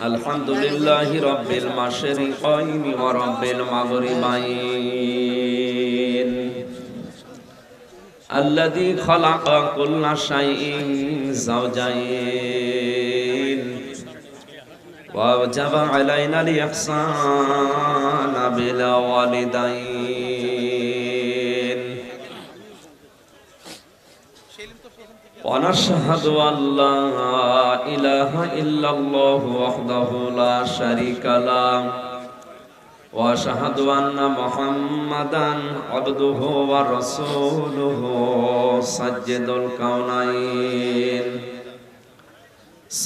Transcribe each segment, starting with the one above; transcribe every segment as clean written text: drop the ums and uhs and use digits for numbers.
আলহামদুলিল্লাহি রাব্বিল মাশরিকাইনি ওয়া রাব্বিল মাগরিবাইন আল্লাযী খালাকা কুল্লা শাইইন যাওজাইন ওয়া ওয়াজাবা আলাইনাল ইহসানা বিল ওয়ালিদাইন ونشهد أن لا إله إلا الله وحده لا شريك له وأشهد أن محمدا عبده ورسوله سيد الكونين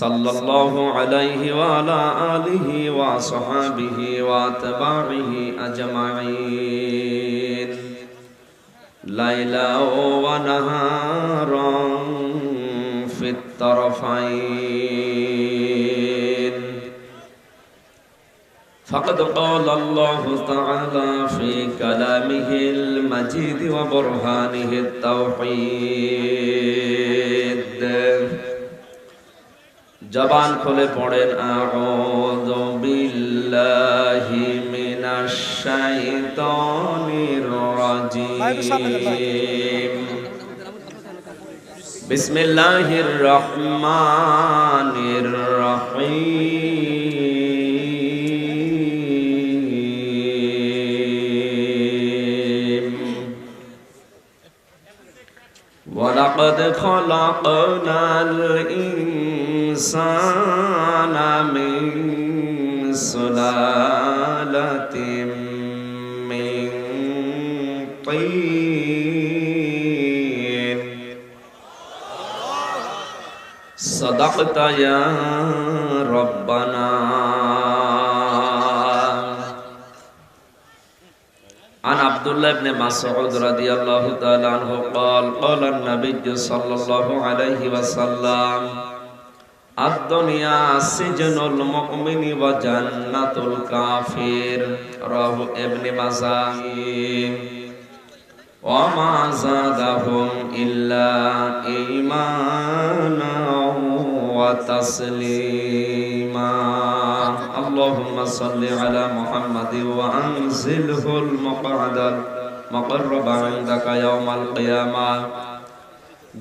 صلى الله عليه وعلى آله وصحبه وأتباعه أجمعين ليلا ونهارا في الطرفين فقد قال الله تعالى في كلامه المجيد وبرهانه التوحيد জবান খুলে পড়েন আউযু বিল্লাহি মিনাশ শাইতানির রাজীম বিসমিল্লাহির রহমানির রহিম ওয়ালাকাদ খালাকনাল الإنسان من سلالة من طين صدقت يا ربنا عن عبد الله بن مسعود رضي الله تعالى عنه قال قال النبي صلى الله عليه وسلم الدنيا سجن المؤمن وجنة الكافر رواه ابن ماجه وما زادهم إلا إيمانا وتسليما اللهم صل على محمد وأنزله المقعد المقرب عندك يوم القيامة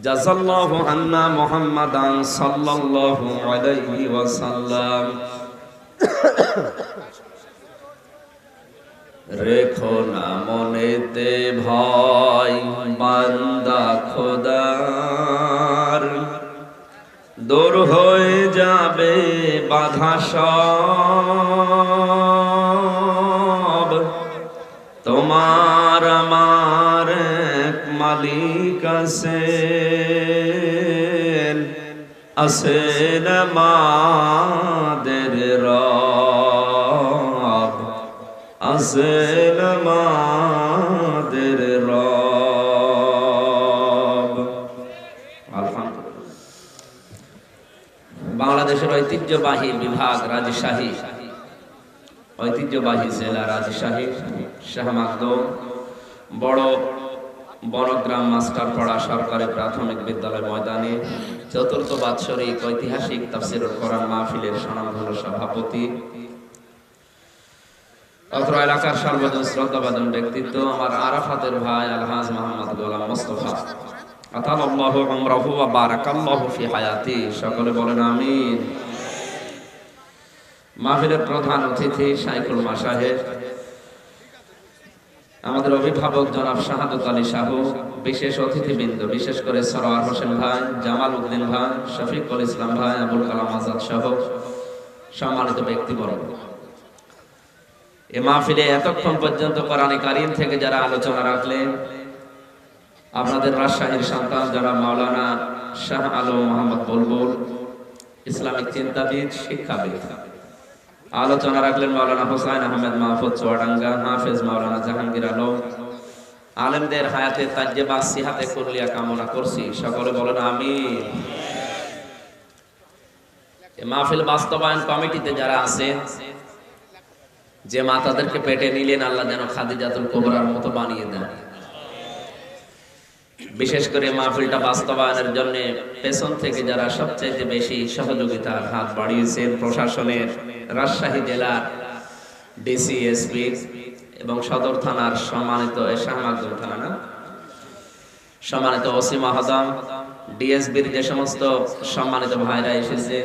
جزا الله عنا محمدا صلى الله عليه وسلم রেখো না মনেতে ভয় বান্দা খোদার দূর হয়ে যাবে বাধা সব তোমার আমার এক মালিক আছেন আমাদের রব আছেন আমাদের রব আলহামদুলিল্লাহ। বাংলাদেশের ঐতিহ্যবাহী বিভাগ রাজশাহী ঐতিহ্যবাহী জেলা রাজশাহী শাহ মাকদুম বড়গ্রাম মাস্টারপাড়া সরকারি প্রাথমিক বিদ্যালয় ময়দানে চতুর্থ বাৎসরিক ঐতিহাসিক তাফসীরুল কোরআন মাহফিলের স্বনামধন্য সভাপতি অত্র এলাকার সর্বজন শ্রদ্ধাভাজন ব্যক্তিত্ব আমার আরাফাতের ভাই আলহাজ মোহাম্মদ গোলাম মোস্তফা আতালাল্লাহু উমরাহু ওয়া বারাকাল্লাহু ফি হায়াতি সকলে বলেন আমিন। মাহফিলের প্রধান অতিথি শাইখুল মাশায়েখ আমাদের অভিভাবক জনাব শাহাদত আলী সাহু, বিশেষ অতিথিবৃন্দ বিশেষ করে সরওয়ার হোসেন ভাই, জামাল উদ্দিন ভাই, শফিকুল ইসলাম ভাই, আবুল কালাম আজাদ সহ সম্মানিত ব্যক্তিবর্গ, এ মাহফিলে এতক্ষণ পর্যন্ত কোরআনে কারীম থেকে যারা আলোচনা রাখলেন, আপনাদের রাজশাহীর সন্তান জনাব মাওলানা শাহ আলম মোহাম্মদ বুলবুল, ইসলামিক চিন্তাবিদ শিক্ষাবিদ, আলোচনা রাখলেন মাওলানা হোসাইন আহমেদ মাহফুজ চুয়াডাঙ্গা, হাফেজ মাওলানা জাহাঙ্গীর আলম, আলেমদের হায়াতে তাজ্জেবা সিহাতে কুল্লিয়া কামনা করছি, সকলে বলেন আমিন। এই মাহফিল বাস্তবায়ন কমিটিতে যারা আছে, যে মাতাদেরকে পেটে নিলেন, আল্লাহ যেন খাদিজাতুল কুবরার মতো বানিয়ে দেন। বিশেষ করে মাহফিলটা বাস্তবায়নের জন্য পেছন থেকে যারা সবচেয়ে বেশি সহযোগিতার হাত বাড়িয়েছেন, প্রশাসনের, রাজশাহী জেলার ডিসি, এসপি এবং সদর থানার সম্মানিত সম্মানিত ওসি মহোদয়, ডিএসবির যে সমস্ত সম্মানিত ভাইরা এসেছে,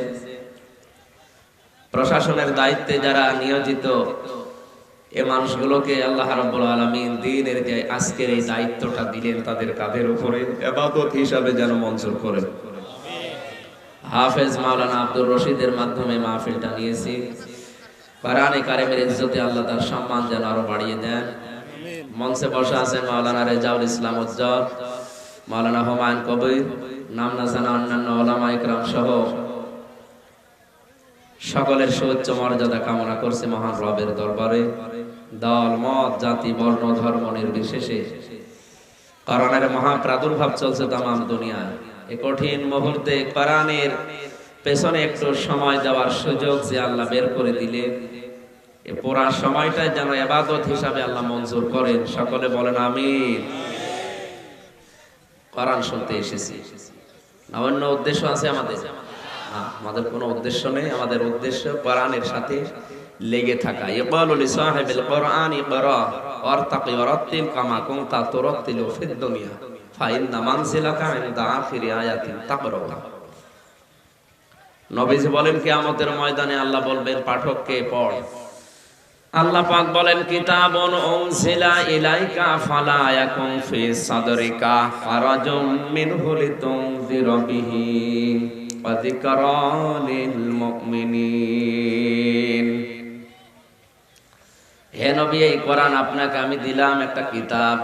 প্রশাসনের দায়িত্বে যারা নিয়োজিত, এই মানুষগুলোকে আল্লাহ রাব্বুল আলামিন দ্বীনের যে আজকের এই দায়িত্বটা দিলেন তাদের কাঁধের উপরে ইবাদত হিসাবে যেন মঞ্জুর করেন। হাফেজ মাওলানা আব্দুর রশিদের মাধ্যমে মাহফিলটা নিয়েছি। কোরআনে কারিমের ইজ্জতে আল্লাহ তার সম্মান যেন আরো বাড়িয়ে দেন। মঞ্চে বসে আছেন মাওলানা রেজাউল ইসলাম উজ্জ্বল, মাওলানা হুমায়ুন কবির, নাম না জানা অন্যান্য ওলামা ইকরাম সহ সকলের সুউচ্চ মর্যাদা কামনা করছে মহান রবের দরবারে। দল, মত, জাতি, বর্ণ, ধর্ম নির্বিশেষে কোরআনের মহা প্রাদুর্ভাব চলছে তামাম দুনিয়ায়। এই কঠিন মুহূর্তে কোরআনের পেছনে একটু সময় দেওয়ার সুযোগ যে আল্লাহ বের করে দিলে, এই পুরা সময়টা যেন ইবাদত হিসাবে আল্লাহ মঞ্জুর করেন। সকলে বলেন আমিন। কোরআন শুনতে এসেছি না অন্য উদ্দেশ্য আছে আমাদের? আমাদের কোনো উদ্দেশ্য নেই। আমাদের উদ্দেশ্য কোরআনের সাথে লেগে থাকা। ইকবালু লিসাহিবিল কোরআন ইকরা ওয়ারতাকি ওয়ারাতিল কামা কুনতা তুরাতিলু ফিদ দুনিয়া ফাইন্না মানজিলাকা ইনদা আখিরি আয়াতিন তাকরাউহা। নবীজি বলেন কিয়ামতের ময়দানে আল্লাহ বলবেন পাঠককে পড়। আল্লাহ পাক বলেন কিতাবুন উনজিলা ইলাইকা ফালা ইয়াকুন ফি সাদরিকা ফারাজুম মিনহু লিতুনজিরা বিহি ওয়া যিকরা লিল মুমিনিন। হে নবী, এই কোরআন আপনাকে আমি দিলাম একটা কিতাব।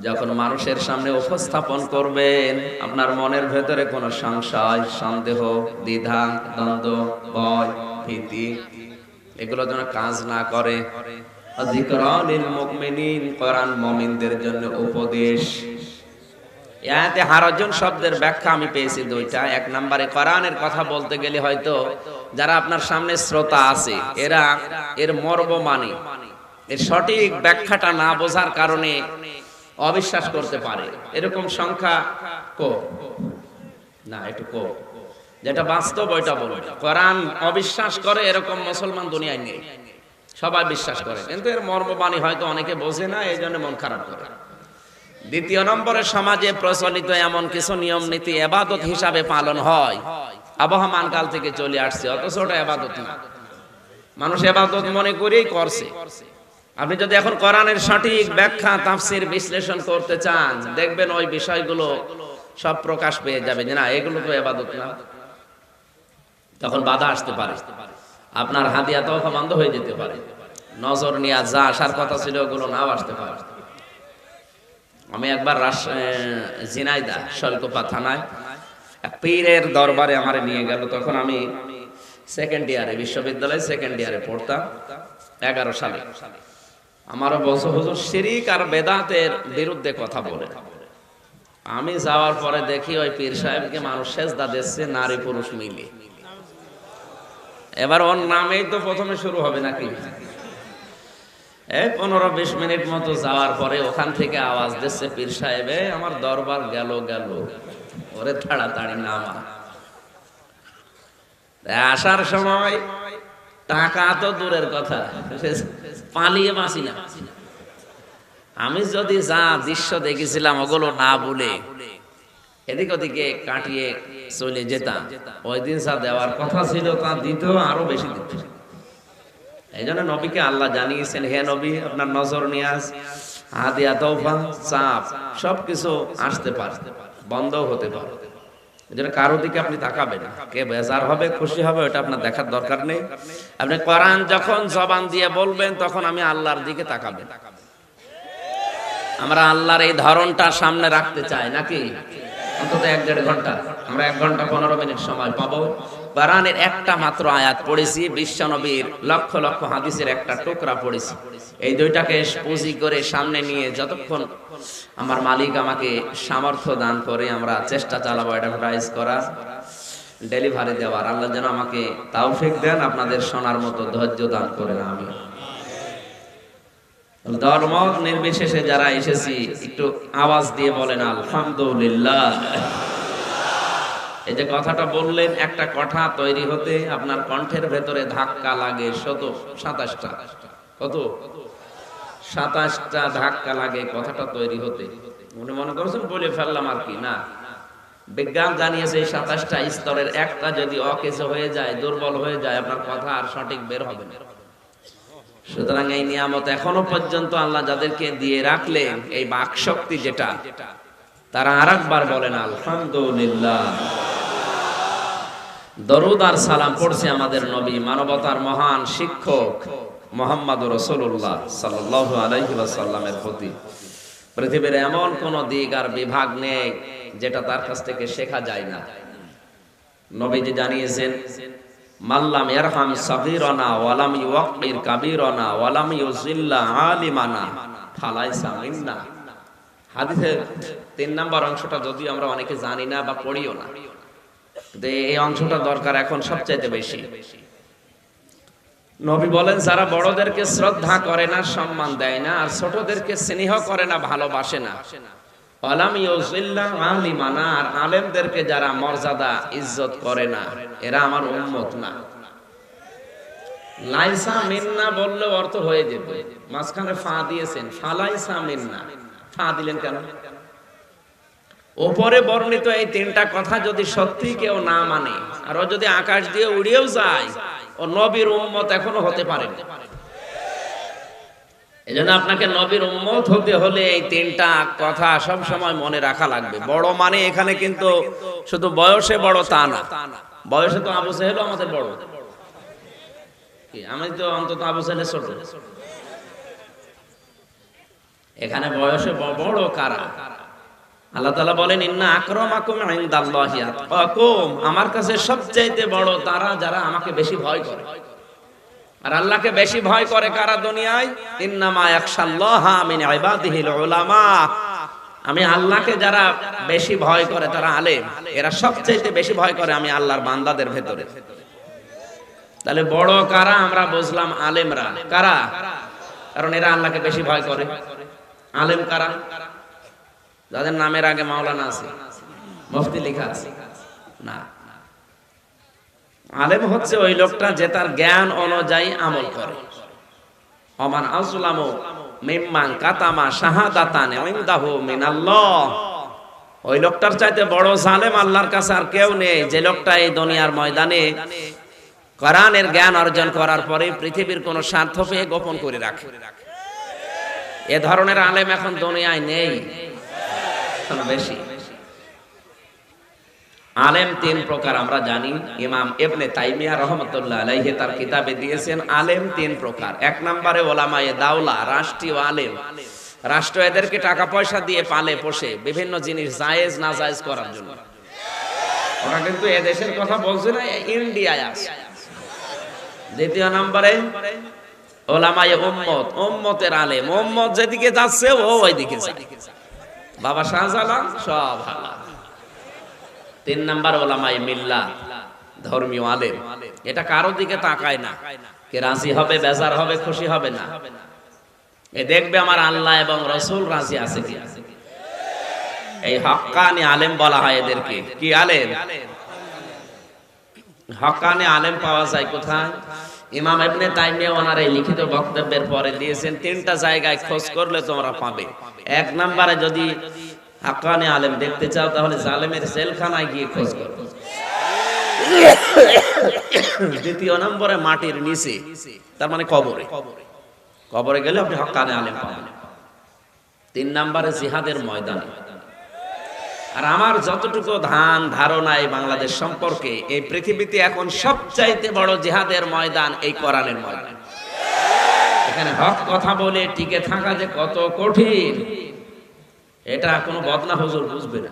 যখন মানুষের সামনে উপস্থাপন করবেন, আপনার মনের ভেতরে কোনো সংশয়, সন্দেহ, দ্বিধা, দ্বন্দ্ব, ভয়, ভীতি এগুলো যেন কাজ না করে। যিকরা লিল মুমিনিন, কোরআন মুমিনদের জন্য উপদেশ। এতে হারাজন শব্দের ব্যাখ্যা আমি পেয়েছি দুইটা। এক নম্বরে কোরআনের কথা বলতে গেলে হয়তো যারা আপনার সামনে শ্রোতা আছে এরা এর মর্ম মানে এর সঠিক ব্যাখ্যাটা না বোঝার কারণে অবিশ্বাস করতে পারে। এরকম সংখ্যা কম না, একটু কম। যেটা বাস্তব ওইটা বলবে। কোরআন অবিশ্বাস করে এরকম মুসলমান দুনিয়ায় নেই, সবাই বিশ্বাস করে, কিন্তু এর মর্মবাণী হয়তো অনেকে বোঝে না, এই জন্য মন খারাপ করে। দ্বিতীয় নম্বরে সমাজে প্রচলিত এমন কিছু নিয়ম নীতি ইবাদত হিসাবে পালন হয়, আবহমান কাল থেকে চলে আসছে, অথচ ওটা ইবাদত না। মানুষ ইবাদত মনে করেই করছে। আপনি যদি এখন কোরআনের সঠিক ব্যাখ্যা, তাফসীর, বিশ্লেষণ করতে চান, দেখবেন ওই বিষয়গুলো সব প্রকাশ পেয়ে যাবে যে না, এগুলো তো ইবাদত না। তখন বাধা আসতে পারে, আপনার হাদিয়া তওফা বন্ধ হয়ে যেতে পারে, নজর নিয়ে যা আসার কথা ছিল ওগুলো নাও আসতে পারে। আমি একবার ঝিনাইদহ শৈলকুপা থানায় এক পীরের দরবারে আমারে নিয়ে গেল। তখন আমি সেকেন্ড ইয়ারে, বিশ্ববিদ্যালয়ে সেকেন্ড ইয়ারে পড়তাম, 11 সালে। আমারও বলছে হুজুর শিরিক আর বেদাতের বিরুদ্ধে কথা বলে। আমি যাওয়ার পরে দেখি ওই পীর সাহেবকে মানুষ সেজদা দিচ্ছে, নারী পুরুষ মিলে। এবার ওর নামেই তো প্রথমে শুরু হবে নাকি? এই 15-20 মিনিট মতো যাওয়ার পরে ওখান থেকে আওয়াজ দিচ্ছে পীর সাহেব, আমার দরবার গেল গেল, ওরে তাড়াতাড়ি নামা। আসার সময় টাকা তো দূরের কথা, পালিয়ে বাঁচি না। আমি যদি যা দৃশ্য দেখেছিলাম ওগুলো না বলে এদিক ওদিকে কাটিয়ে চলে যেতাম। ওই দিন যা দেওয়ার কথা ছিল তা দিত, আরো বেশি দিত। এই জন্য নবীকে আল্লাহ জানিয়েছেন, হে নবী, আপনার নজর নিয়াজ, হাদিয়া, তওফা, চাপ সবকিছু আসতে পারে, বন্ধও হতে পারে। এই জন্য কারো দিকে আপনি তাকাবেন না। কে বেজার হবে, খুশি হবে, ওটা আপনার দেখার দরকার নেই। আপনি কোরআন যখন জবান দিয়ে বলবেন তখন আমি আল্লাহর দিকে তাকাবেন। আমরা আল্লাহর এই ধরনটা সামনে রাখতে চাই নাকি? অন্তত 1-1.5 ঘন্টা, আমরা 1 ঘন্টা 15 মিনিট সময় পাবো। কোরআনের একটা মাত্র আয়াত পড়েছি, বিশ্বনবীর লক্ষ লক্ষ হাদিসের একটা টুকরা পড়েছি। এই দুইটাকে পুঁজি করে সামনে নিয়ে যতক্ষণ আমার মালিক আমাকে সামর্থ্য দান করে আমরা চেষ্টা চালাবো অ্যাডভার্টাইজ করার, ডেলিভারি দেওয়ার। আল্লাহ যেন আমাকে তৌফিক দেন, আপনাদের শোনার মতো ধৈর্য দান করেন। আমি ধর্ম নির্বিশেষে যারা এসেছি একটু আওয়াজ দিয়ে বলেন আলহামদুলিল্লাহ। এই যে কথাটা বললেন, একটা কথা তৈরি হতে আপনার কণ্ঠের ভেতরে ধাক্কা লাগে 27টা। কত? 27টা ধাক্কা লাগে কথাটা তৈরি হতে। মনে করছেন বলে ফেললাম আর কি, না। বিজ্ঞান জানিয়েছে এই 27টা স্তরের একটা যদি অকেজ হয়ে যায়, দুর্বল হয়ে যায়, আপনার কথা আর সঠিক বের হবে না। সুতরাং এই নিয়ামত এখনো পর্যন্ত আল্লাহ যাদেরকে দিয়ে রাখলেন, এই বাক শক্তি যেটা, তারা আরেকবার বলেন আলহামদুলিল্লাহ। দরুদ আর সালাম পড়ছে আমাদের নবী, মানবতার মহান শিক্ষক মুহাম্মদুর রাসূলুল্লাহ সাল্লাল্লাহু আলাইহি ওয়াসাল্লামের প্রতি। পৃথিবীর এমন কোন দিক আর বিভাগ নেই যেটা তার কাছ থেকে শেখা যায় না। নবীজি জানিয়েছেন, মাল্লাম ইয়ারহাম সাগীরানা ওয়ালাম ইউওয়াক্কির কাবীরানা ওয়ালাম ইউযিল্লা আলিমানা ফালাইসা মিন্না। হাদিসের 3 নম্বর অংশটা যদিও আমরা অনেকে জানি না বা পড়িও না, কিন্তু এই অংশটা দরকার এখন সবচাইতে বেশি। নবী বলেন, যারা বড়দেরকে শ্রদ্ধা করে না, সম্মান দেয় না, আর ছোটদেরকে স্নেহ করে না, ভালোবাসে না, ওয়ালাম ইউযিল্লা আলিমানা, আর আলেমদেরকে যারা মর্যাদা ইজ্জত করে না, এরা আমার উম্মত না। লাইসা মিন্না বললে অর্থ হয়ে যেত, মাঝখানে ফা দিয়েছেন, ফালাইসা মিন্না। ফা দিলেন কেন? ওপরে বর্ণিত এই 3টা কথা যদি সত্যি কেউ না মানে, আর ও যদি আকাশ দিয়ে উড়িয়েও যায়, ও নবীর উম্মত এখনো হতে পারে না। এজন্য আপনাকে নবীর উম্মত হতে হলে এই 3টা কথা সব সময় মনে রাখা লাগবে। বড় মানে এখানে কিন্তু শুধু বয়সে বড় তা না। বয়সে তো আবু জাহেল আমাদের বড়, কি আমি তো অন্তত আবু জাহেলের ছোট। এখানে বয়সে বড় কারা? আল্লাহ তাআলা বলেন, ইন্না আকরামাকুম ইনদাল্লাহি আতকাকুম, আমার কাছে সবচাইতে বড় তারা যারা আমাকে বেশি ভয় করে। আর আল্লাহকে বেশি ভয় করে কারা দুনিয়ায়? ইন্নামা ইয়াখশাল্লাহা মিন ইবাদিহিল উলামা। আমি আল্লাহকে যারা বেশি ভয় করে তারা আলেম, এরা সবচাইতে বেশি ভয় করে আমি আল্লাহর বান্দাদের ভেতরে। তাহলে বড় কারা আমরা বুঝলাম, আলেমরা। কারা? কারণ এরা আল্লাহকে বেশি ভয় করে। আলেম কারা? যাদের নামের আগে মাওলানা আছে, মুফতি লেখা আছে না। আলেম হচ্ছে ওই লোকটা যে তার জ্ঞান অনুযায়ী আমল করে। ওমান আযলামু মিম্মান কাতামা শাহাদাতান ইনদাহু মিনাল্লাহ। ওই লোকটার চাইতে বড় জালেম আল্লাহর কাছে আর কেউ নেই, যে লোকটা এই দুনিয়ার ময়দানে কোরআনের জ্ঞান অর্জন করার পরে পৃথিবীর কোন স্বার্থ পেয়ে গোপন করে রাখে। এ ধরনের আলেম এখন দুনিয়ায় নেই, বেশি। আলেম 3 প্রকার আমরা জানি। ইমাম ইবনে তাইমিয়া রাহমাতুল্লাহ আলাইহি তার কিতাবে দিয়েছেন আলেম 3 প্রকার। 1 নম্বরে ওলামায়ে দাওলা, রাষ্ট্রীয় আলেম। রাষ্ট্র এদেরকে টাকা পয়সা দিয়ে পালে পোষে বিভিন্ন জিনিস জায়েজ না জায়েজ করার জন্য। ওরা কিন্তু এ দেশের কথা বলছে না, ইন্ডিয়ায় আছে। 2 নম্বরে ওলামায়ে উম্মত, উম্মতের আলেম। উম্মত যেদিকে যাচ্ছে ও ওইদিকে যায়। বাবা শাহজালাল সব হালাল। 3 নাম্বার ওলামায়ে মিল্লাত, ধর্মীয় আলেম। এটা কারো দিকে তাকায় না, কে রাজি হবে, বেজার হবে, খুশি হবে না। এ দেখবে আমার আল্লাহ এবং রাসূল রাজি আছে কি। এই হক্কানি আলেম বলা হয় এদেরকে। কি আলেম? হক্কানি আলেম পাওয়া যায় কোথায়? ইমাম ইবনে তাইমিয়া ওনার এই লিখিত বক্তব্যের পরে দিয়েছেন 3টা জায়গায় খোঁজ করলে তোমরা পাবে। 1 নম্বরে যদি হক্কানি আলেম দেখতে চাও তাহলে জালেমের জেলখানায় গিয়ে খোঁজ করো। 2 নম্বরে মাটির নিচে, তার মানে কবরে। কবরে গেলে আপনি হক্কানি আলেম পাবেন। 3 নম্বরে জিহাদের ময়দানে। আর আমার যতটুকু ধারণা এই বাংলাদেশ সম্পর্কে, এই পৃথিবীতে এখন সবচাইতে বড় জিহাদের ময়দান এই কোরআনের ময়দান। এখানে হক কথা বলে টিকে থাকা যে কত কঠিন, এটা কোনো বদনা হুজুর বুঝবে না।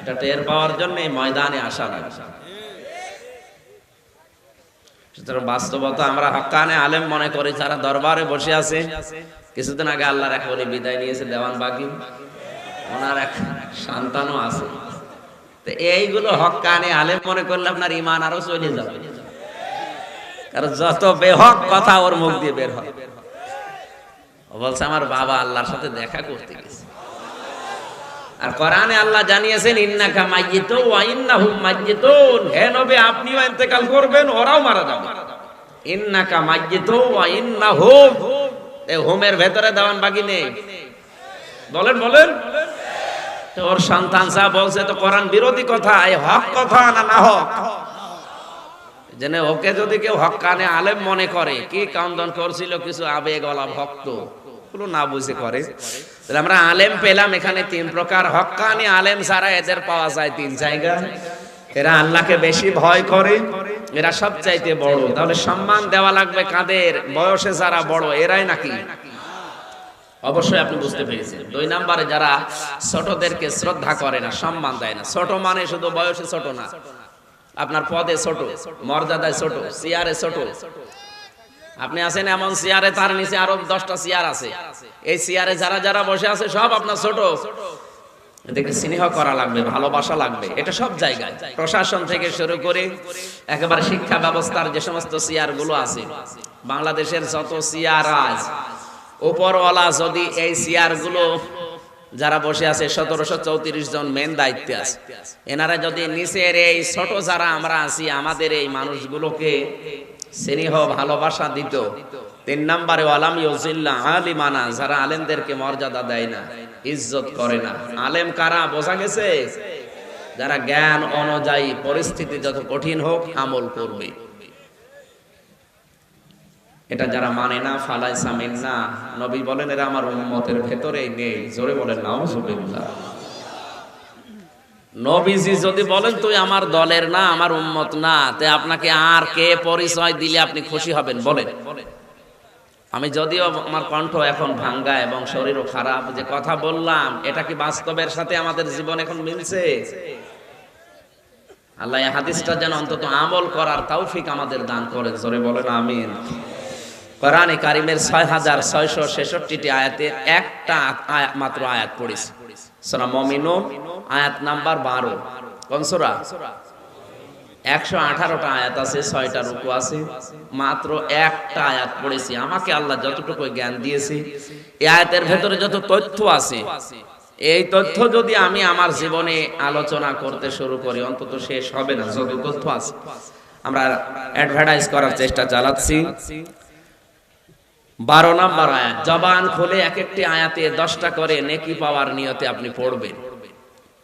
এটা টের পাওয়ার জন্য এই ময়দানে আসা লাগে। সুতরাং বাস্তবতা আমরা হক্কানে আলেম মনে করি যারা দরবারে বসে আছে। কিছুদিন আগে আল্লাহর এক ওলি বিদায় নিয়েছে, দেওয়ান বাগি, ওনার এক সন্তানও আছে। তো এইগুলো হক্কানে আলেম মনে করলে আপনার ঈমান আরো চলে যাবে, কারণ যত বেহক কথা ওর মুখ দিয়ে বের হয়। বলছে আমার বাবা আল্লাহর সাথে দেখা করতে গেছে। আর কোরআনে আল্লাহ জানিয়েছেন ইন্নাকা মাইয়িতুন ওয়া ইন্নাহুম মাইয়িতুন, হে নবী আপনিও ইন্তেকাল করবেন, ওরাও মারা যাবে। ইন্নাকা মাইয়িতুন ওয়া ইন্নাহুম, এই হোমের ভেতরে দেওয়ান বাকি নেই। বলেন বলেন, তো ওর সন্তান যা বলছে তো কোরআন বিরোধী কথা, এই হক কথা না হক? জেনে ওকে যদি কেউ হক্কানে আলেম মনে করে, কি কান্দন করছিল কিছু আবেগওয়ালা ভক্ত, গুলো না বুঝে করে। তাহলে আমরা আলেম পেলাম এখানে তিন প্রকার। হক্কানি আলেম যারা, এদের পাওয়া যায় তিন জায়গায়। এরা আল্লাহকে বেশি ভয় করে, এরা সবচাইতে বড়। তাহলে সম্মান দেওয়া লাগবে কাদের? বয়সে যারা বড় এরাই নাকি? অবশ্যই আপনি বুঝতে পেরেছেন। 2 নম্বরে যারা ছোটদেরকে শ্রদ্ধা করে না, সম্মান দেয় না। ছোট মানে শুধু বয়সে ছোট না, আপনার পদে ছোট, মর্যাদায় ছোট, চেয়ারে ছোট। আপনি আছেন এমন চেয়ারে, তার নিচে আরো 10টা চেয়ার আছে। এই চেয়ারে যারা যারা বসে আছে সব আপনার ছোট। এদেরকে স্নেহ করা লাগবে, ভালোবাসা লাগবে। এটা সব জায়গায়, প্রশাসন থেকে শুরু করে একেবারে শিক্ষা ব্যবস্থার যে সমস্ত চেয়ার গুলো আছে, বাংলাদেশের যত চেয়ার আজ, উপরওয়ালা যদি এই চেয়ার গুলো যারা বসে আছে 1734 জন মেন দায়িত্বে আছে, এনারা যদি নিচের এই ছোট যারা আমরা আছি আমাদের এই মানুষগুলোকে স্নেহ ভালোবাসা দিত। 3 নম্বরে ওয়ালাম ইউজিল্লা আলিমানা, যারা আলেমদেরকে মর্যাদা দেয় না, ইজ্জত করে না। আলেম কারা বোঝা গেছে? যারা জ্ঞান অনুযায়ী পরিস্থিতি যত কঠিন হোক আমল করবে। এটা যারা মানে না, ফালাইসা মিন্না, নবী বলেন এরা আমার উম্মতের ভেতরেই নেই। জোরে বলেন নাউজুবিল্লাহ। নবীজি যদি বলেন তুই আমার দলের না, আমার উম্মত না, তে আপনাকে আর কে পরিচয় দিলে আপনি খুশি হবেন বলেন? আমি যদিও আমার কণ্ঠ এখন ভাঙ্গা এবং শরীরও খারাপ, যে কথা বললাম এটা কি বাস্তবের সাথে আমাদের জীবন এখন মিলছে? আল্লাহ এই হাদিসটা যেন অন্তত আমল করার তৌফিক আমাদের দান করেন। জোরে বলেন আমিন। কোরআনে কারিমের 6666টি আয়াতের একটা মাত্র আয়াত পড়েছি। সূরা মুমিনুন আয়াত নাম্বার 12। কোন সূরা? 118টা আয়াত আছে, 6টা রুকু আছে, মাত্র একটা আয়াত পড়েছি। আমাকে আল্লাহ যতটুকু জ্ঞান দিয়েছে, এই আয়াতের ভেতরে যত তথ্য আছে, এই তথ্য যদি আমি আমার জীবনে আলোচনা করতে শুরু করি অন্তত শেষ হবে না। যত তথ্য আছে আমরা অ্যাডভার্টাইজ করার চেষ্টা চালাচ্ছি। 12 নম্বর আয়াত, জবান খুলে এক একটি আয়াতে 10টা করে নেকি পাওয়ার নিয়তে আপনি পড়বেন।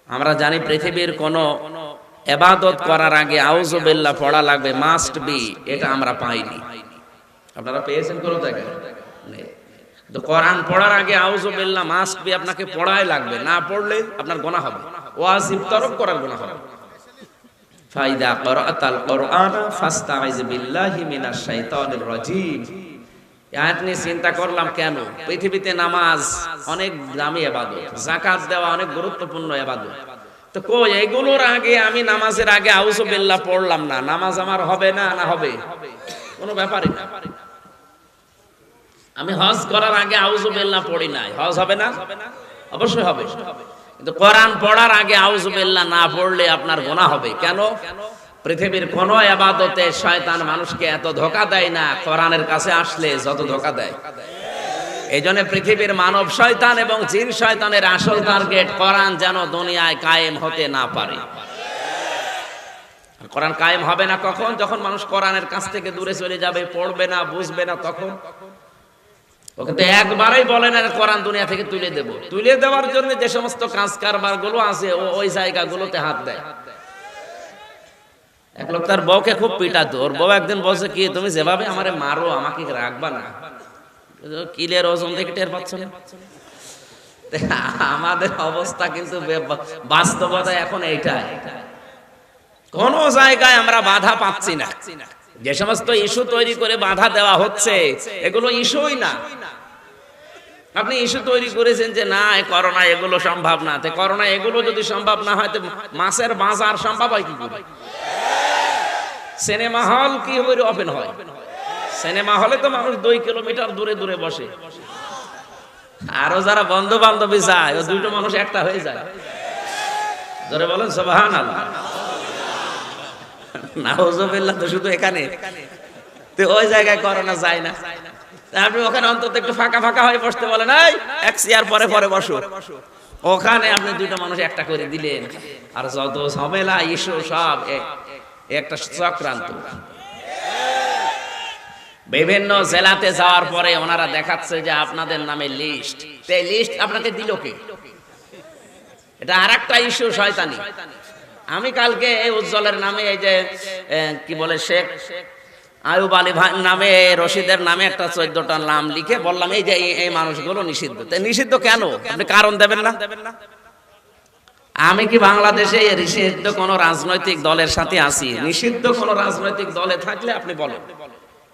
আমরা জানি পৃথিবীর কোন ইবাদত করার আগে আউযু বিল্লাহ পড়া লাগবে, মাস্ট বি। এটা আমরা পাইনি। আপনারা পেয়েছেন কোন জায়গায়? তো কোরআন পড়ার আগে আউযু বিল্লাহ মাস্ট বি, আপনাকে পড়াই লাগবে। না পড়লে আপনার গুনাহ হবে, ওয়াজিব তরক করার গুনাহ হবে। ফাইদা ক্বরাতাল কুরআন ফাস্তাইজ বিল্লাহি মিনাশ শাইতানির রাজীম। আয়াত নিয়ে চিন্তা করলাম কেন? পৃথিবীতে নামাজ অনেক দামি ইবাদত, যাকাত দেওয়া অনেক গুরুত্বপূর্ণ ইবাদত। তো কই এগুলোর আগে আমি নামাজের আগে আউযু বিল্লাহ পড়লাম না, নামাজ আমার হবে না? না হবে, কোনো ব্যাপারই না। আমি হজ করার আগে আউযু বিল্লাহ পড়ি নাই, হজ হবে না? অবশ্যই হবে। কিন্তু কোরআন পড়ার আগে আউযু বিল্লাহ না পড়লে আপনার গুনাহ হবে। কেন? পৃথিবীর কোন ইবাদতে শয়তান মানুষকে এত ধোঁকা দেয় না কোরআনের কাছে আসলে যত ধোঁকা দেয়। এইজন্য পৃথিবীর মানব শয়তান এবং জিন শয়তানের আসল টার্গেট কোরআন যেন দুনিয়ায় কায়েম হতে না পারে। কোরআন কায়েম হবে না কখন? যখন মানুষ কোরআনের কাছ থেকে দূরে চলে যাবে, পড়বে না, বুঝবে না, তখন। ওকে তো একবারই বলেন আর কোরআন দুনিয়া থেকে তুলে দেব। তুলে দেওয়ার জন্য যে সমস্ত কাজ কারবার গুলো আছে ওই জায়গাগুলোতে হাত দেয়। এক লোক তার বউকে খুব পিটাতো। ওর বউ একদিন বলছে কি, তুমি যেভাবে আমারে মারো আমাকে রাখবা না? কিলের ওজন থেকে টের পাচ্ছ না? আমাদের অবস্থা কিন্তু বাস্তবতা এখন এইটাই। কোন জায়গায় আমরা বাধা পাচ্ছি না। যে সমস্ত ইস্যু তৈরি করে বাধা দেওয়া হচ্ছে এগুলো ইস্যুই না। আপনি ইস্যু তৈরি করেছেন যে না করোনা এগুলো সম্ভব না, তো করোনা এগুলো যদি সম্ভব না হয় তো মাছের বাজার সম্ভব হয় কি করে? সিনেমা হল কি করে ওপেন হয়? সিনেমা হলে তো মানুষ 2 কিলোমিটার দূরে দূরে বসে। আরো যারা বন্ধু বান্ধবী যায়, ও দুটো মানুষ একটা হয়ে যায়। ধরে বলেন সুবহানাল্লাহ। নাউজুবিল্লাহ। তো শুধু এখানে, তো ওই জায়গায় করোনা যায় না। আপনি ওখানে অন্তত একটু ফাঁকা ফাঁকা হয়ে বসতে বলেন, এই এক চেয়ার পরে পরে বসো। ওখানে আপনি দুইটা মানুষ একটা করে দিলেন, আর যত ঝামেলা ইস্যু সব একটা চক্রান্ত। বিভিন্ন জেলাতে যাওয়ার পরে ওনারা দেখাচ্ছে যে আপনাদের নামে লিস্ট, এই লিস্ট আপনাকে দিল কে? এটা আর একটা ইস্যু, শয়তানি। আমি কালকে এই উজ্জ্বলের নামে এই যে কি বলে শেখ আয়ুব আলী ভাই নামে, রশিদের নামে একটা 14টা নাম লিখে বললাম এই যে এই মানুষগুলো নিষিদ্ধ। নিষিদ্ধ কেন? আপনি কারণ দেবেন না? আমি কি বাংলাদেশে নিষিদ্ধ কোন রাজনৈতিক দলের সাথে আছি? নিষিদ্ধ কোন রাজনৈতিক দলে থাকলে আপনি বলেন।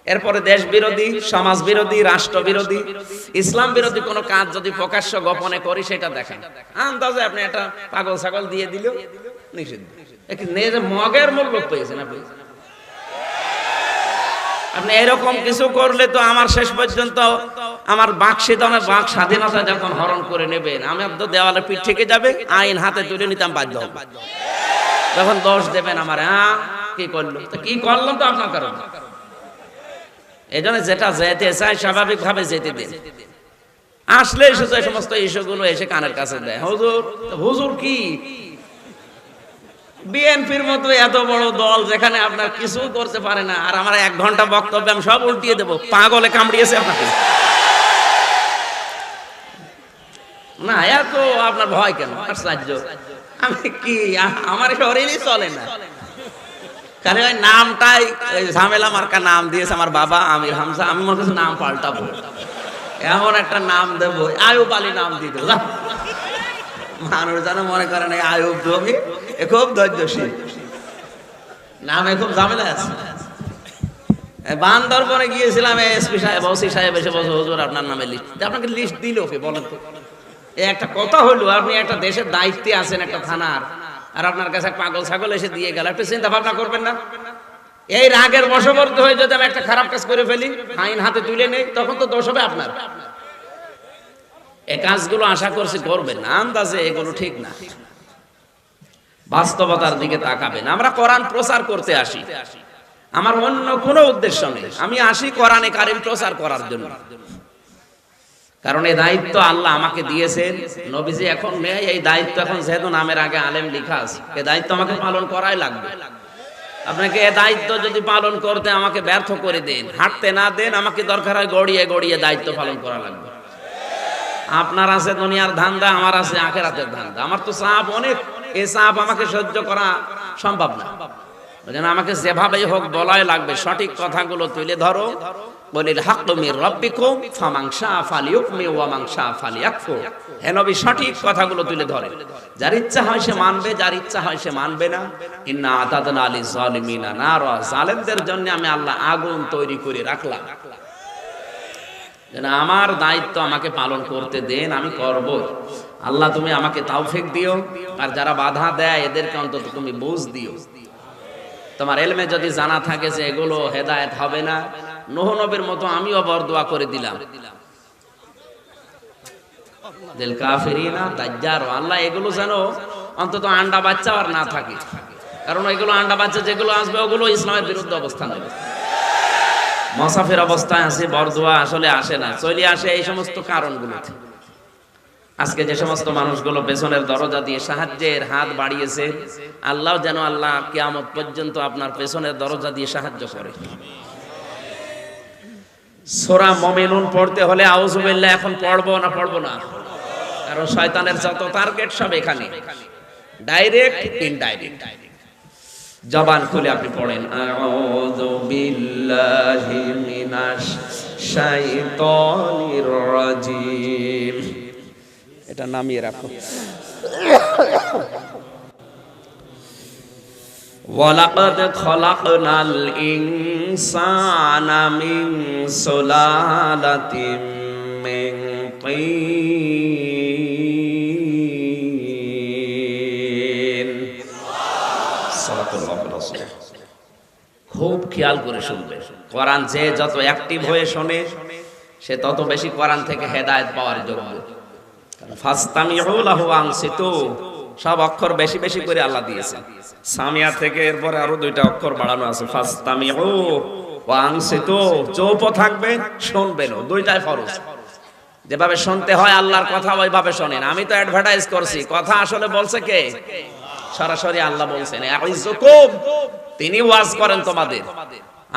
এরপরে দেশ বিরোধী, সমাজ বিরোধী, রাষ্ট্র বিরোধী, ইসলাম বিরোধী কোন কাজ যদি প্রকাশ্য গোপনে করি সেটা দেখেন। আন্দাজে আপনি একটা পাগল ছাগল দিয়ে দিল নিষিদ্ধ। মগের মূল লোক পেয়েছেন আপনি। আপনি এরকম কিছু করলে তো আমার শেষ পর্যন্ত আমার বাক স্বাধীনতা যখন হরণ করে নেবেন, আমি তো দেওয়ালে পিঠ থেকে যাবে, আইন হাতে তুলে নিতাম বাধ্য হব। তখন দোষ দেবেন আমার, কি করলো? কি করলাম তো আপনার কারণ। এই জন্য যেটা যেতে চাই স্বাভাবিক ভাবে যেতে দেন। আসলে শুধু এই সমস্ত ইস্যুগুলো এসে কানের কাছে দেয়, হুজুর। হুজুর কি? বিএনপির মতো এত বড় দল যেখানে আপনার কিছু করতে পারে না, আর আমার 1 ঘন্টা বক্তব্য আমি সব উল্টিয়ে দেবো। পাগলে কামড়িয়েছে আপনাকে না? এত আপনার ভয় কেন? আশ্চর্য। আমি কি, আমার শরীরই চলে না। কারণ ওই নামটাই ঝামেলা মার্কা নাম দিয়েছে আমার বাবা আমির হামজা। আমি মনে করছি নাম পাল্টাবো, এমন একটা নাম দেবো, আয়ুব আলী নাম দিয়ে দেবো। মানুষ যেন মনে করে না আয়ুব জমি খুব ধৈর্যশীল, নামে খুব ঝামেলা আছে। বান্দরবনে গিয়েছিলাম, এসপি সাহেব, ওসি সাহেব এসে বলছে, হুজুর আপনার নামে লিস্ট। আপনাকে লিস্ট দিল কে বলেন তো? একটা কথা হলো, আপনি একটা দেশের দায়িত্বে আছেন, একটা থানার, আর আপনার কাছে পাগল ছাগল এসে দিয়ে গেল। একটু চিন্তা ভাবনা করবেন না? এই রাগের বশবর্তী হয়ে যদি আমি একটা খারাপ কাজ করে ফেলি, আইন হাতে তুলে নেই, তখন তো দোষ হবে আপনার। এই কাজগুলো আশা করছি করবেন না। আন্দাজে এগুলো ঠিক না, বাস্তবতার দিকে তাকাবেন। আমরা কোরআন প্রচার করতে আসি, আমার অন্য কোনো উদ্দেশ্য নেই। আমি আসি কোরআনে কারিম প্রচার করার জন্য। কারণ এই দায়িত্ব আল্লাহ আমাকে দিয়েছেন, নবীজি এখন নেই। এই দায়িত্ব এখন যেহেতু নামের আগে আলেম লেখা আছে, এই দায়িত্ব আমাকে পালন করাই লাগবে। আপনাকে এই দায়িত্ব যদি পালন করতে আমাকে ব্যর্থ করে দেন, হাঁটতে না দেন, আমাকে দরকার হয় গড়িয়ে গড়িয়ে দায়িত্ব পালন করা লাগবে। আপনার আছে দুনিয়ার ধান্দা, আমার আছে আখিরাতের ধান্দা। আমার তো চাপ অনেক, এই চাপ আমাকে সহ্য করা সম্ভব না। ওই জন্য আমাকে যেভাবেই হোক বলাই লাগবে, সঠিক কথাগুলো তুলে ধরো। বলিল হাক্কু মির রাব্বিকুম ফামান শাআ ফালিয়ুমিন ওয়া মান শাআ ফালিয়াকফুর। হে নবী, সঠিক কথাগুলো তুলে ধরে। যার ইচ্ছা হয় সে মানবে, যার ইচ্ছা হয় সে মানবে না। ইন্না আতাদনা লিজ জালিমিনা নারা, জালেমদের জন্য আমি আল্লাহ আগুন তৈরি করে রাখলাম। যেন আমার দায়িত্ব আমাকে পালন করতে দেন, আমি করব। আল্লাহ তুমি আমাকে তৌফিক দিও, আর যারা বাধা দেয় এদেরকে অন্তত তুমি বুঝ দিও। তোমার ইলমে যদি জানা থাকে যে এগুলো হেদায়েত হবে না, নূহ নবীর মতো আমিও বরদোয়া করে দিলাম, দিল কাফিরিনা দাজ্জার, আল্লাহ এগুলো যেন অন্তত আন্ডা বাচ্চা আর না থাকে। কারণ এগুলো আন্ডা বাচ্চা যেগুলো আসবে ওগুলো ইসলামের বিরুদ্ধে অবস্থান নেবে। মুসাফির অবস্থায় আছে, বরদোয়া আসলে আসে না, চলে আসে এই সমস্ত কারণগুলোতে। আজকে যে সমস্ত মানুষগুলো পেছনের দরজা দিয়ে সাহায্যের হাত বাড়িয়েছে, আল্লাহ যেন আল্লাহ কিয়ামত পর্যন্ত আপনার পেছনের দরজা দিয়ে সাহায্য করে। সূরা মুমিনুন পড়তে হলে আউযু বিল্লাহ এখন পড়বো না পড়বো না? কারণ শয়তানের যত টার্গেট সব এখানে, ডাইরেক্ট ইনডাইরেক্ট। জবান খুলে আপনি পড়েন, আউযু বিল্লাহি মিনাশ শাইতানির রাজিম। এটা নামিয়ে রাখো। ওয়ালাকাদ খলাকনাল ইনসানা মিন সুলালাতিন মিন তিন। সাল্লাল্লাহু আলাইহি ওয়াসাল্লাম। খুব খেয়াল করে শুনবেন। কোরআন যে যত অ্যাক্টিভ হয়ে শোনে সে তত বেশি কোরআন থেকে হেদায়েত পাওয়ার যোগ্য। ফাসতামিউ লাহু আনসিতু, সব অক্ষর বেশি বেশি করে আল্লাহ দিয়েছেন। সামিয়া থেকে এরপরে আরো 2টা অক্ষর বাড়ানো আছে, ফাসতামিউ ওয়াংসিতু, চুপও থাকবে, শুনবেনও, দুইটাই ফরজ। যেভাবে শুনতে হয় আল্লাহর কথা ওইভাবে শোনেন। আমি তো অ্যাডভার্টাইজ করছি, কথা আসলে বলছে কে? সরাসরি আল্লাহ বলছেন ইয়াইজুকুম, তিনি ওয়াজ করেন তোমাদের।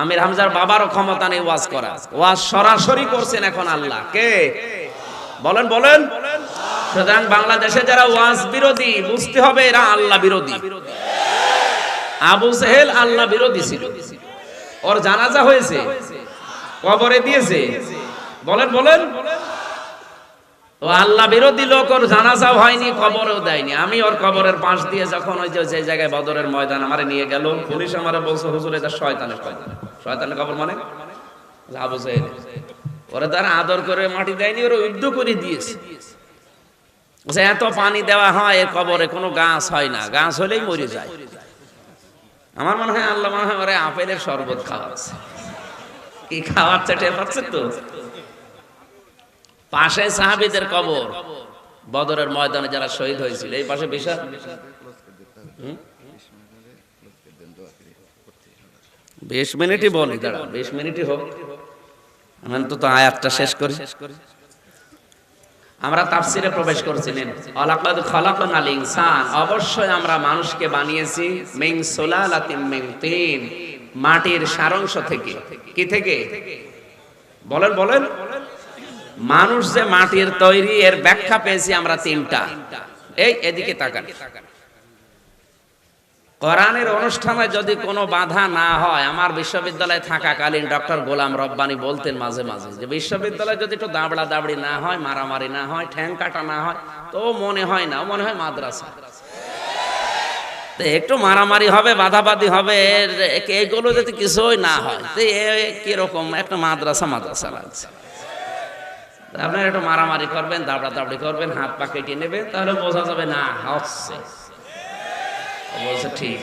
আমির হামজার বাবারও ক্ষমতা নেই ওয়াজ করা, ওয়াজ সরাসরি করছেন এখন আল্লাহ। কে বলেন? বলেন। সুতরাং বাংলাদেশে যারা ওয়াজ বিরোধী, বুঝতে হবে এরা আল্লাহ বিরোধী। আবু জেহেল আল্লাহ বিরোধী ছিল, ওর জানাজা হয়েছে, কবরে দিয়েছে। বলেন বলেন। ও আল্লাহ বিরোধী লোক, ওর জানাজাও হয়নি, কবরেও দেয়নি। আমি ওর কবরের পাশ দিয়ে যখন ওই যে জায়গায় বদরের ময়দান আমারে নিয়ে গেল, পুলিশ আমারে বলছে হুজুর এটা শয়তানের কবর। শয়তানের কবর মানে আবু জেহেল। ওরা তারা আদর করে মাটি দেয়নি, ওরা উদ্ধ করে দিয়েছে। এত পানি দেওয়া হয় এর কবরে, কোনো গাছ হয় না, গাছ হলেই মরে যায়। আমার মনে হয় আল্লাহ মনে হয় ওরা আপেলের শরবত খাওয়াচ্ছে। কি খাওয়াচ্ছে টের পাচ্ছে তো? পাশে সাহাবীদের কবর, বদরের ময়দানে যারা শহীদ হয়েছিল, এই পাশে বিশাল 20 মিনিটই বলি, দাঁড়া 20 মিনিটই হোক, আমি তো আয়াতটা শেষ করি। আমরা তাফসিরে প্রবেশ করছিলেন, ওয়ালাকাদ খালাকনাল ইনসান, অবশ্যই আমরা মানুষকে বানিয়েছি মিন সুলালাতিন মিন তিন, মাটির সারাংশ থেকে। কি থেকে? বলেন বলেন। মানুষ যে মাটির তৈরি এর ব্যাখ্যা পেয়েছি আমরা তিনটা। এই এদিকে তাকান। কোরআনের অনুষ্ঠানে যদি কোনো বাধা না হয়, আমার বিশ্ববিদ্যালয়ে থাকাকালীন ডক্টর গোলাম রব্বানী বলতেন মাঝে মাঝে যে বিশ্ববিদ্যালয়ে যদি একটু দাবড়া দাবড়ি না হয়, মারামারি না হয়, ঠ্যাং কাটা না হয়, তো মনে হয় না, মনে হয় মাদ্রাসা। একটু মারামারি হবে, বাধাবাধি হবে, এগুলো যদি কিছুই না হয়, তো কিরকম একটা মাদ্রাসা মাদ্রাসা লাগছে। আপনার একটু মারামারি করবেন, দাবড়া দাবড়ি করবেন, হাত পা কেটে নেবেন, তাহলে বোঝা যাবে না হচ্ছে। বলছে ঠিক।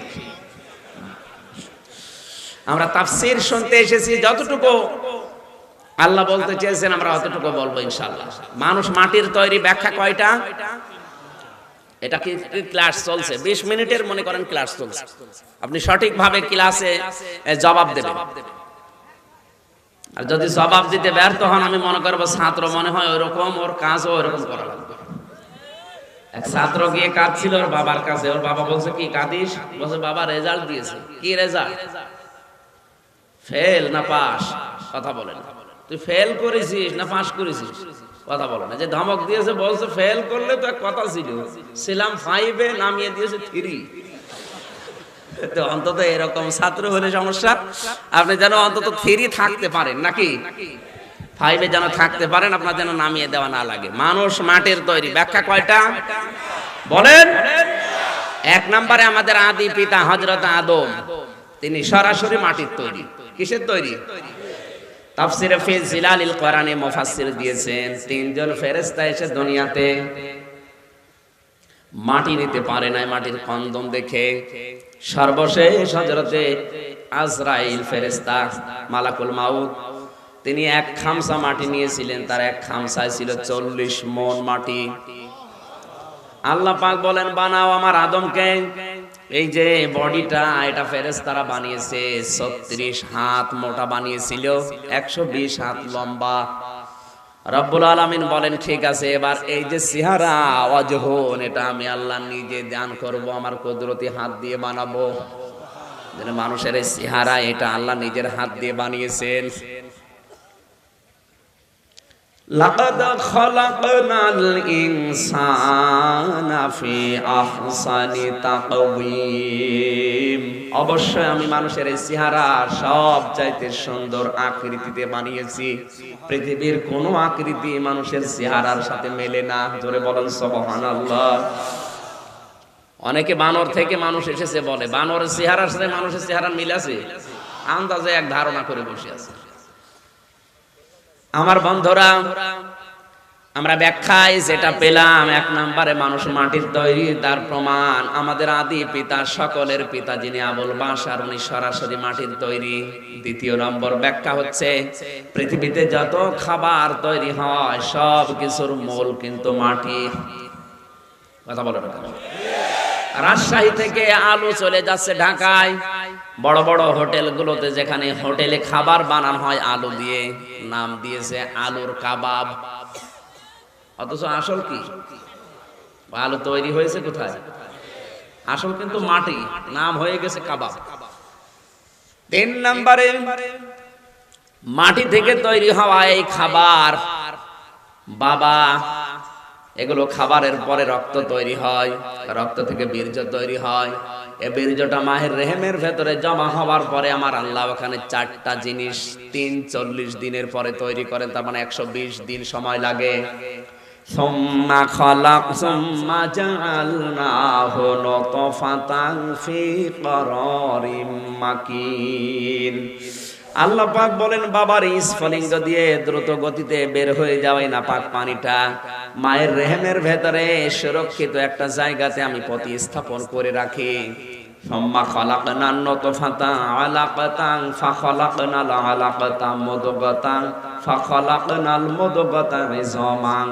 আমরা তাফসীর শুনতে এসেছি, যতটুকু আল্লাহ বলতে চেয়েছেন আমরা অতটুকু বলবো ইনশাআল্লাহ। মানুষ মাটির তৈরি ব্যাখ্যা কয়টা? এটা কি ক্লাস চলছে? 20 মিনিটের মনে করেন ক্লাস চলছে, আপনি সঠিকভাবে ক্লাসে জবাব দেবেন। আর যদি জবাব দিতে ব্যর্থ হন, আমি মনে করবো ছাত্র মনে হয় ওইরকম, ওর কাজও ওইরকম করা লাগবে। এক ছাত্র গিয়ে কাঁদছিল ওর বাবার কাছে, ওর বাবা বলছে কি কাঁদিস? বলছে বাবা রেজাল্ট দিয়েছে। কি রেজাল্ট? ফেল না পাস? কথা বলেন। তুই ফেল করেছিস না পাস করেছিস? কথা বলে না। যে ধমক দিয়েছে বলছে ফেল করলে তো এক কথা ছিল, ছিলাম 5-এ, নামিয়ে দিয়েছে 3। তো অন্তত এরকম ছাত্র হলে সমস্যা। আপনি যেন অন্তত 3 থাকতে পারেন, নাকি 5-এ যেন থাকতে পারেন, আপনার যেন নামিয়ে দেওয়া না লাগে। মানুষ মাটির তৈরি, ব্যাখ্যা কয়টা বলেন? 1 নম্বরে আমাদের আদি পিতা হযরত আদম, তিনি সরাসরি মাটির তৈরি। কিসের তৈরি? তাফসিরে ফি জিলালিল কোরআনে মুফাসসির দিয়েছেন 3 জন ফেরেশতা এসে দুনিয়াতে মাটি নিতে পারে নাই, মাটির কন্দম দেখে। সর্বশেষ হযরতে আজরাইল ফেরেশতা, মালাকুল মাউত, তিনি 1 খামসা মাটি নিয়েছিলেন। তার 1 খামসায় ছিল 40 মণ মাটি। আল্লাহ পাক বলেন বানাও আমার আদমকে। এই যে বডিটা, এটা ফেরেশতারা বানিয়েছে, 36 হাত মোটা বানিয়েছিল, 120 হাত লম্বা। রব্বুল আলামিন বলেন ঠিক আছে, এবার এই যে চেহারা ওয়াজহুন, এটা আমি আল্লাহ নিজে দান করব, আমার কুদরতি হাত দিয়ে বানাবো। যেন মানুষের এই চেহারা, এটা আল্লাহ নিজের হাত দিয়ে বানিয়েছেন। লাকাদ খালাকনাল ইনসানা ফি আহসানি তাকওয়িম, অবশ্যই আমি মানুষের এই চেহারা সব চাইতে সুন্দর আকৃতিতে বানিয়েছি। পৃথিবীর কোন আকৃতি মানুষের চেহারার সাথে মেলে না। জোরে বলেন সুবহানাল্লাহ। অনেকে বানর থেকে মানুষ এসেছে বলে, বানরের চেহারার সাথে মানুষের চেহারার মিল আছে? আন্দাজে এক ধারণা করে বসে আছে। আমার বন্ধুরা, আমরা ব্যাখ্যায় যেটা পেলাম, 1 নম্বরে মানুষ মাটির তৈরি, তার প্রমাণ আমাদের আদি পিতা, সকলের পিতা যিনি আবুল বাশার, উনি সরাসরি মাটির তৈরি। 2 নম্বর ব্যাখ্যা হচ্ছে পৃথিবীতে যত খাবার তৈরি হয় সব কিছুর মূল কিন্তু মাটি। কথা বলো না। রাজশাহী থেকে আলু চলে যাচ্ছে ঢাকায়, বড় বড় হোটেলগুলোতে যেখানে হোটেলে খাবার বানানো হয় আলু দিয়ে, নাম দিয়েছে আলুর কাবাব। অথচ আসল কি? আলু তৈরি হয়েছে কোথায়? আসল কিন্তু মাটি, নাম হয়ে গেছে কাবাব। 3 নম্বরে, মাটি থেকে তৈরি হওয়া এই খাবার, বাবা, এগুলো খাবারের পরে রক্ত তৈরি হয়, রক্ত থেকে বীর্য তৈরি হয়। এই বীর্যটা মাহের রেহেমের ভেতরে জমা হওয়ার পরে আমার আল্লাহ ওখানে 4টা জিনিস 40 দিনের পরে তৈরি করেন। তার মানে 120 দিন সময় লাগে। সুম্মা খালাক সুম্মা জাআলনাহু নুতফাতান ফি করারিম মাকিন। আল্লাহ পাক বলেন, বাবার স্ফলিঙ্গ দিয়ে দ্রুত গতিতে বের হয়ে যাওয়াই না পাক পানিটা মায়ের রেহেমের ভেতরে সুরক্ষিত একটা জায়গাতে আমি প্রতিস্থাপন করে রাখি। সুম্মা খালাকনান নুতফাতা আলাকাতান ফাখালাকনাল আলাকাতা মুদগাতান ফাখালাকনাল মুদগাতা ইযামান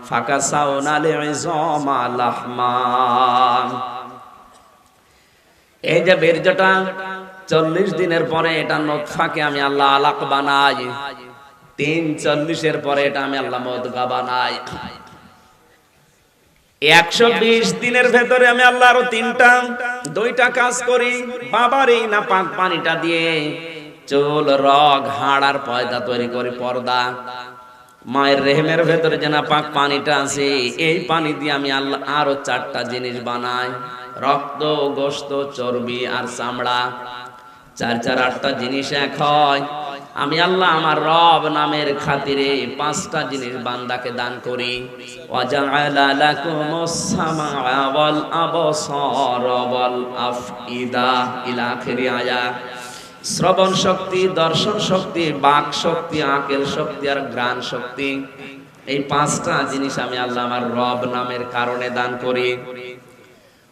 ফাকাসাউনাল ইযামা লাহমা। এই যে বীর্যটা 40 দিনের পরে এটা নতফাকে আমি আল্লাহ আলাক বানাই, 43 পরে এটা আমি আল্লাহ মুদগা বানাই। 120 দিনের ভেতরে আমি আল্লাহ আরো 2টা কাজ করি। বাবার এই না পাক পানিটা দিয়ে চুল, রগ, হাড় আর পয়দা তৈরি করি, পর্দা। মায়ের রেহেমের ভেতরে যে না পাক পানিটা আছে, এই পানি দিয়ে আমি আল্লাহ আরো 4টা জিনিস বানাই, রক্ত, গোশত, চর্বি আর চামড়া। 4 8টা জিনিস এক হয়। আমি আল্লাহ আমার রব নামের খাতিরে 5টা জিনিস বান্দাকে দান করি। ওয়াজআলা লাকুমুস সামাআ ওয়াল আবসার ওয়াল আফইদা ইলা আখিরি আয়াত। শ্রবণ শক্তি, দর্শন শক্তি, বাক শক্তি, আকেল শক্তি আর ঘ্রাণ শক্তি, এই 5টা জিনিস আমি আল্লাহ আমার রব নামের কারণে দান করি।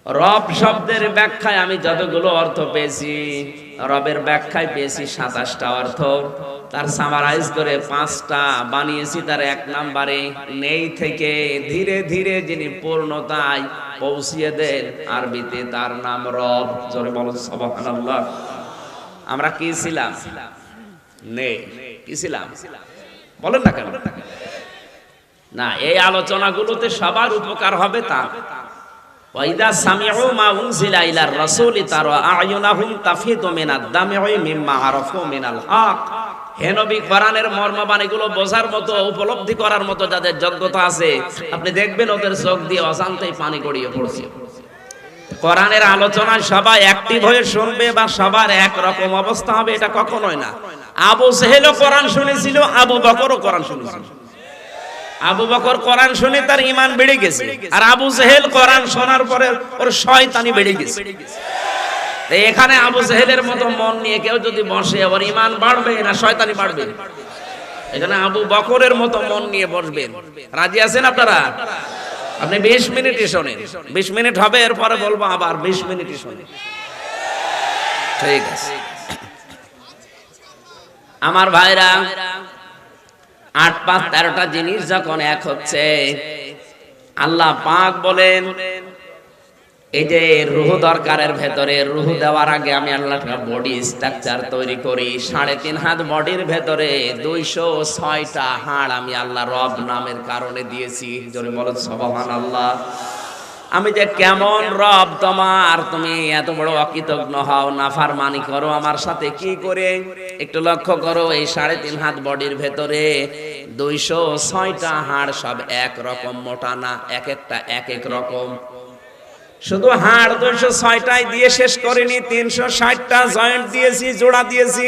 রব শব্দের ব্যাখ্যায় আমি যতগুলো অর্থ পেয়েছি, রবের ব্যাখ্যায় পেয়েছি 27টা অর্থ। তার সামারাইজ করে 5টা বানিয়েছি। তার 1 নম্বরে, নেই থেকে ধীরে ধীরে যিনি পূর্ণতায় পৌঁছিয়ে দেন, আরবিতে তার নাম রব। জোরে বলো সুবহানাল্লাহ। আমরা কি ছিলাম? নেই। কি ছিলাম? বলেন না কেন? না, এই আলোচনাগুলোতে সবার উপকার হবে তা। ওয়াইদা সামিউ মা উনজিলা ইলার রাসূলি তারা আয়ুনাহুম তাফিদু মিনাদ দাম'i মিম্মা আরাফু মিনাল হক। হে নবী, কোরআনের মর্মবাণীগুলো বোঝার মতো, উপলব্ধি করার মতো যাদের যোগ্যতা আছে, আপনি দেখবেন ওদের চোখ দিয়ে অজান্তেই পানি গড়িয়ে পড়ছে। কোরআনের আলোচনায় সবাই অ্যাক্টিভ হয়ে শুনবে বা সবার এক রকম অবস্থা হবে, এটা কখনোই না। আবু জেহেলও কোরআন শুনেছিল, আবু বকরও কোরআন শুনেছিল। আবু বকর কোরআন শুনে তার ঈমান বেড়ে গেছে, আর আবু জেহেল কোরআন শোনার পরে ওর শয়তানি বেড়ে গেছে। এখানে আবু জেহেলের মতো মন নিয়ে কেউ যদি বসে, ওর ঈমান বাড়বে না শয়তানি বাড়বে? এখানে আবু বকরের মতো মন নিয়ে বসবেন। রাজি আছেন আপনারা? আপনি 20 মিনিটই শোনেন, 20 মিনিট হবে, এরপরে বলবো আবার 20 মিনিটই শোনেন। ঠিক আছে আমার ভাইরা, 8 5 13টা জিনিস যখন এক হচ্ছে, আল্লাহ পাক বলেন, এই যে রূহ দরকারের ভেতরে, রূহ দেওয়ার আগে আমি আল্লাহ একটা বডি স্ট্রাকচার তৈরি করি। 3.5 হাত বডির ভেতরে 206টা হাড় আমি আল্লাহ রব নামের কারণে দিয়েছি। জোরে বলো সুবহানাল্লাহ। আমি যে কেমন রব তোমার, তুমি এত বড় অকৃতজ্ঞ হও, নাফরমানি করো আমার সাথে কি করে? একটু লক্ষ্য করো, এই 3.5 হাত বডির ভেতরে 206টা হাড়, সব এক রকম মোটা না, এক একটা এক এক রকম। শুধু হাড় 206টাই দিয়ে শেষ করিনি, 360টা জয়েন্ট দিয়েছি, জোড়া দিয়েছি।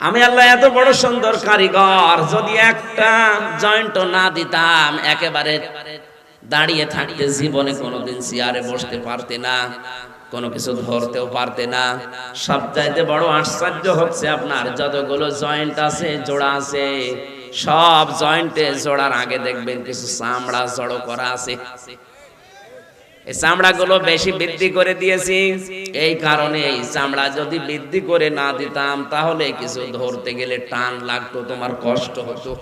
আমি আল্লাহ এত বড় সুন্দর কারিগর, যদি একটা জয়েন্টও না দিতাম, একেবারে দাঁড়িয়ে থাকতে জীবনে কোনোদিন চেয়ারে বসতে পারতে না, কোনো কিছু ধরতেও পারতে না। সবচাইতে বড় আশ্চর্য হচ্ছে, আপনার যতগুলো জয়েন্ট আছে, জোড়া আছে, সব জয়েন্টে জোড়ার আগে দেখবেন কিছু চামড়া জড়ো করা আছে। এই চামড়াগুলো বেশি বৃদ্ধি করে দিয়েছি, এই কারণে এই চামড়া যদি বৃদ্ধি করে না দিতাম, তাহলে কিছু ধরতে গেলে টান লাগতো, তোমার কষ্ট হতো।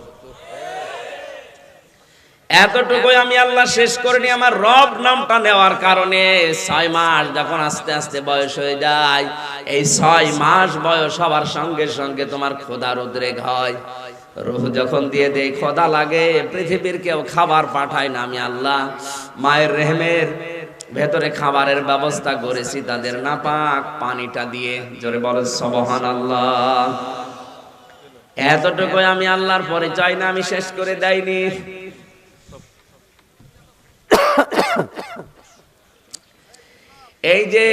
এতটুকুই আমি আল্লাহ শেষ করিনি আমার রব নামটা নেওয়ার কারণে 6 মাস যখন আস্তে আস্তে বয়স হয়ে যায়, এই 6 মাস বয়স হওয়ার সঙ্গে সঙ্গে তোমার ক্ষুধার উদ্রেক হয়। রূহ যখন দিয়ে দেয় ক্ষুধা লাগে, পৃথিবীর কেউ খাবার পাঠায় না, আমি আল্লাহ মায়ের রেহেমের ভেতরে খাবারের ব্যবস্থা করেছি তাদের নাপাক পানিটা দিয়ে। জোরে বলো সুবহানাল্লাহ। এতটুকুই আমি আল্লাহর পরিচয় না, আমি শেষ করে দেইনি। এই যে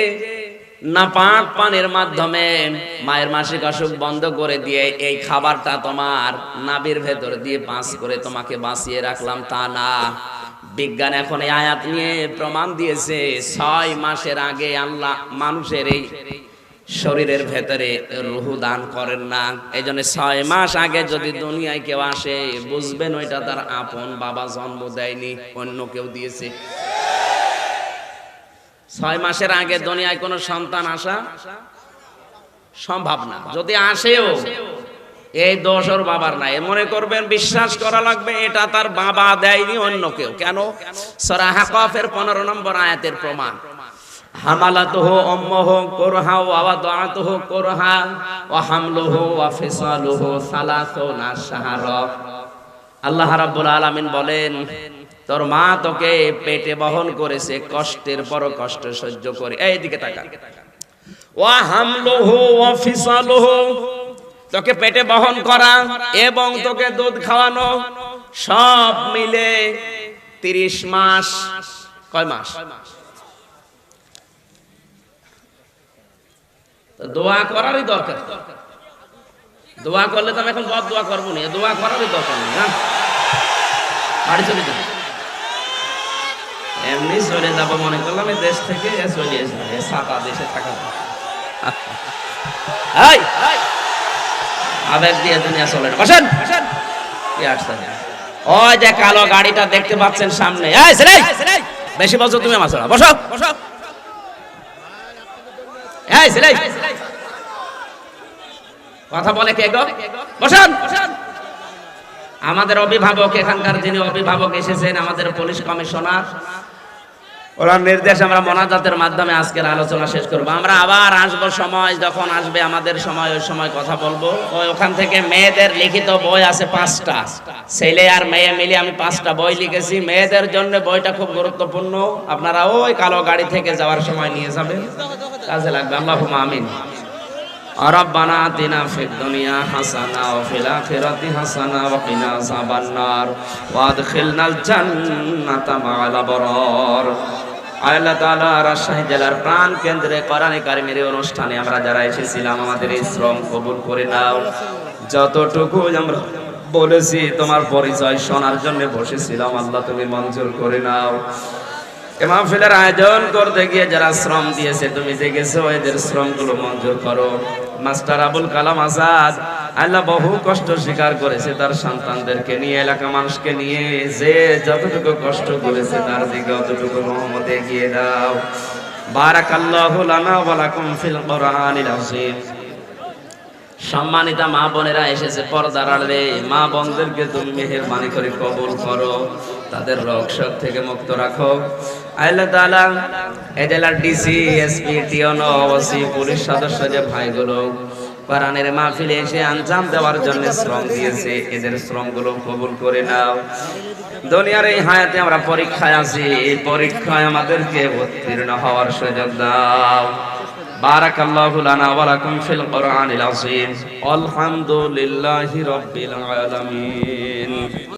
নাপাক পানির মাধ্যমে মায়ের মাসিক অসুখ বন্ধ করে দিয়ে এই খাবারটা তোমার নাভির ভেতর দিয়ে পাস করে তোমাকে বাঁচিয়ে রাখলাম, তা না। বিজ্ঞান এখন এই আয়াত নিয়ে প্রমাণ দিয়েছে 6 মাসের আগে আল্লাহ মানুষের এই শরীরের ভেতরে রূহ দান করেন না। এই জন্য 6 মাস আগে যদি দুনিয়ায় কেউ আসে, বুঝবেন ওইটা তার আপন বাবা জন্ম দেয়নি, অন্য কেউ দিয়েছে। 6 মাসের আগে দুনিয়ায় কোনো সন্তান আসা সম্ভব না। যদি আসেও এই দোষ ওর বাবার নাই, মনে করবেন বিশ্বাস করা লাগবে এটা তার বাবা দেয়নি, অন্য কেউ। কেন? সূরা হাকাফের 15 নম্বর আয়াতের প্রমাণ। হামালাতুহু উম্মুহু কুরহা ওয়া ওয়াদাআতুহু কুরহা ওয়া হামলুহু ওয়া ফিসালুহু 30 শাহরা। আল্লাহ রাব্বুল আলামিন বলেন, তোর মা তোকে পেটে বহন করেছে কষ্টের পর কষ্ট সহ্য করে। এইদিকে তাকা। ওয়া হামলুহু ওয়া ফিসালুহু, তোকে পেটে বহন করা এবং তোকে দুধ খাওয়ানো সব মিলে 30 মাস। কয় মাস? দোয়া করারই দরকার। দোয়া করলে তো আমি এখন বদ দোয়া করবো না, দোয়া করারই দরকার নেই। হ্যাঁ, বাড়ি চলে যাবো, এমনি চলে যাবো মনে করলাম এই দেশ থেকে চলে এসে সাতা দেশে থাকা আবেগ দিয়ে দুনিয়া চলে না। বসেন, ওই যে কালো গাড়িটা দেখতে পাচ্ছেন সামনে, বেশি বছর তুমি আমার ছাড়া বসো বসো। কথা বলে কে গো? বসেন। আমাদের অভিভাবক, এখানকার যিনি অভিভাবক এসেছেন, আমাদের পুলিশ কমিশনার, ওনার নির্দেশ আমরা মোনাজাতের মাধ্যমে আজকের আলোচনা শেষ করব। আমরা আবার আসবো, সময় যখন আসবে আমাদের সময়, ওই সময় কথা বলবো। ওখান থেকে মেয়েদের লিখিত বই আছে 5টা, ছেলে আর মেয়ে মিলে আমি 5টা বই লিখেছি। মেয়েদের জন্য বইটা খুব গুরুত্বপূর্ণ, আপনারা ওই কালো গাড়ি থেকে যাওয়ার সময় নিয়ে যাবেন, কাজে লাগবে। আল্লাহুম্মা আমিন। রব্বানা আতিনা ফিদ দুনিয়া হাসানা ওয়া ফিল আখিরাতি হাসানা ওয়া কিনা আযাবান নার ওয়া আদখিলনাল জান্নাতা মা'আল আবরার। আল্লাহ তাআলা রাজশাহী জেলার প্রাণ কেন্দ্রে কোরআনে কারিমের অনুষ্ঠানে আমরা যারা এসেছিলাম, আমাদের এই শ্রম কবুল করে নাও। যতটুকু আমরা বলেছি তোমার পরিচয় শোনার জন্য বসেছিলাম, আল্লাহ তুমি মঞ্জুর করে নাও। এই মাহফিলের আয়োজন করতে গিয়ে যারা শ্রম দিয়েছে তুমি দেখেছো, এদের শ্রমগুলো মঞ্জুর করো। মাস্টার আবুল কালাম আজাদ আল্লাহ বহু কষ্ট স্বীকার করেছে তার সন্তানদেরকে নিয়ে, এলাকা মানুষকে নিয়ে, যে যতটুকু কষ্ট করেছে তার দিকে অতটুকু রহমত এগিয়ে দাও। বারাকাল্লাহু লানা ওয়া লাকুম ফিল কোরআনিল আযীম। সম্মানিতা মা বোনেরা এসেছে পর্দার আড়ালে, মা বোনদেরকে তুমি মেহেরবানি করে কবুল করো, তাদের রোগ শোক থেকে মুক্ত রাখো। আল্লাহ তাআলা এই জেলার ডিসি, এসপি, টিওনো, ওসি, পুলিশ সদস্য যে ভাইগুলো কোরআনের মাহফিলে এসে আঞ্জাম দেওয়ার জন্য শ্রম দিয়েছে, এদের শ্রমগুলো কবুল করে নাও। দুনিয়ার এই হায়াতে আমরা পরীক্ষায় আছি, এই পরীক্ষায় আমাদেরকে উত্তীর্ণ হওয়ার সুযোগ দাও। বারাকাল্লাহু লানা ওয়া লাকুম ফিল কোরআনিল আযীম। আলহামদুলিল্লাহি রাব্বিল আলামিন।